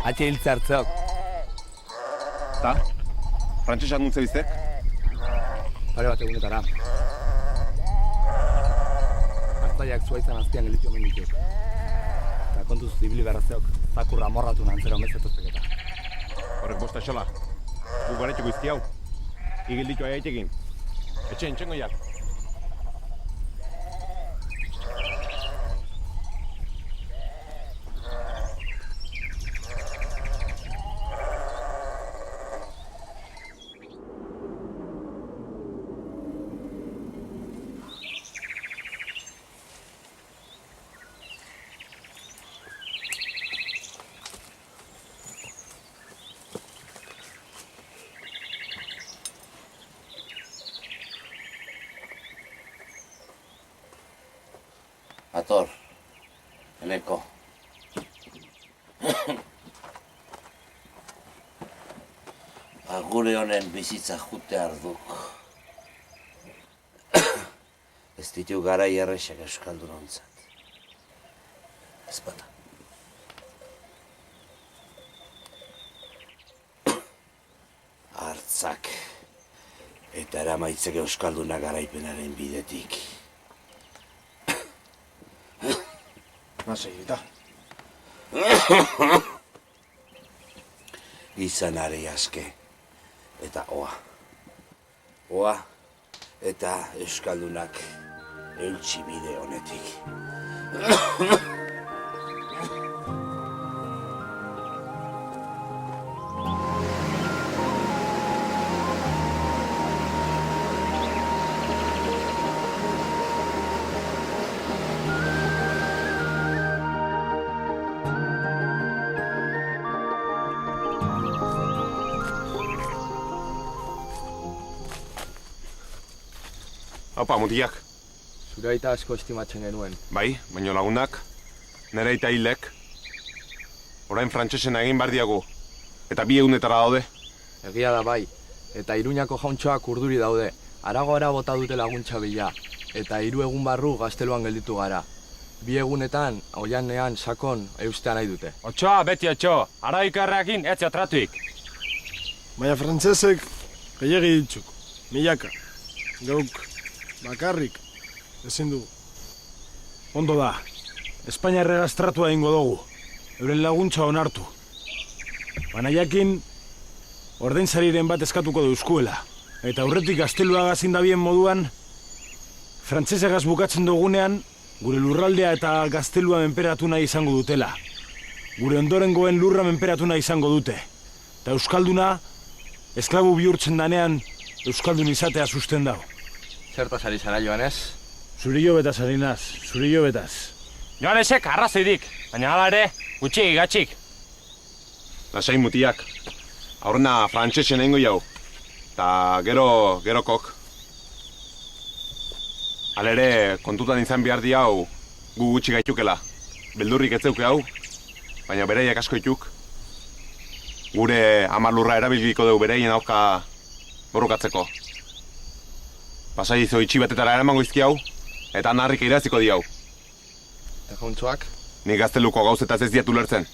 Atxe hiltze hartzeok. Ta? Frantsesak nuntze biztek? Pare bat egunetara. Artzaiak zua izan azpian gelditu omen dituk. Eta kontuz zibili beharrazeok, zakurra amorratu nantzera omezetoztek eta. Horrek bosta esola. Gu garetxoko izki hau. Igilditu aiaitekin. Etxengo jak. Ator, Eneko. Gure honen bizitza jute arduk. Ez ditu garai errexak euskaldunontzat. Ez bata. Hartzak eta eramaitzek euskalduna garaipenaren bidetik. Nasei, eta? Izanari aske eta oa. Oa eta euskaldunak eutsi bide honetik. Haupa, mutilak. Zure aita asko estimatzen genuen. Bai, baino lagunak, nire aita hilek. Orain frantsesen egin behar diagu. Eta 2 egunetara daude. Egia da bai, eta Iruñako jauntxoak urduri daude. Aragora bota dute laguntza bila, eta 3 egun barru gazteluan gelditu gara. 2 egunetan, oianean, sakon, eustea nahi dute. Otsoa, beti otso, arabikarrekin ez tratuik. Baina frantzesek gehiagi ditzuk, milaka. Gauk, bakarrik, ezin dugu. Ondo da, Espainia erregastratua egingo dugu, euren laguntza onartu. Baina jakin, ordainsariren bat eskatuko deuskuela. Eta aurretik gaztelua gazindabien moduan, frantzesegaz bukatzen dugunean, gure lurraldea eta gaztelua menperatu nahi izango dutela. Gure ondorengoen lurra menperatu nahi izango dute. Eta euskalduna, esklabu bihurtzen danean, euskaldun izatea susten dago. Zertaz ari zara, Joanes? Zurillo betaz ari naz, zurillo betaz. Joanesek arrazoidik, baina hala ere, gutxi gatxik. Lasai mutilak. Aurrena frantsesen egingo jau. Ta gerokok. Halere, kontutan izan behar di hau, gu gutxi gaitukela. Beldurrik ez zeuke hau, baina beraiek asko ituk. Gure 10 lurra erabiliko dugu beraien auka borrokatzeko. Pasadizo itxi batetara eramango izki hau, eta narrik iraziko di hau. Eta jauntxoak? Nik gazteluko gauzetaz ez diatu lertzen.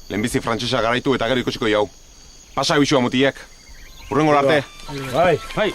Lehenbizi frantsesa garaitu eta gero ikusiko jau. Pasa eusua mutilek. Hurrengo arte. Bai. Bai.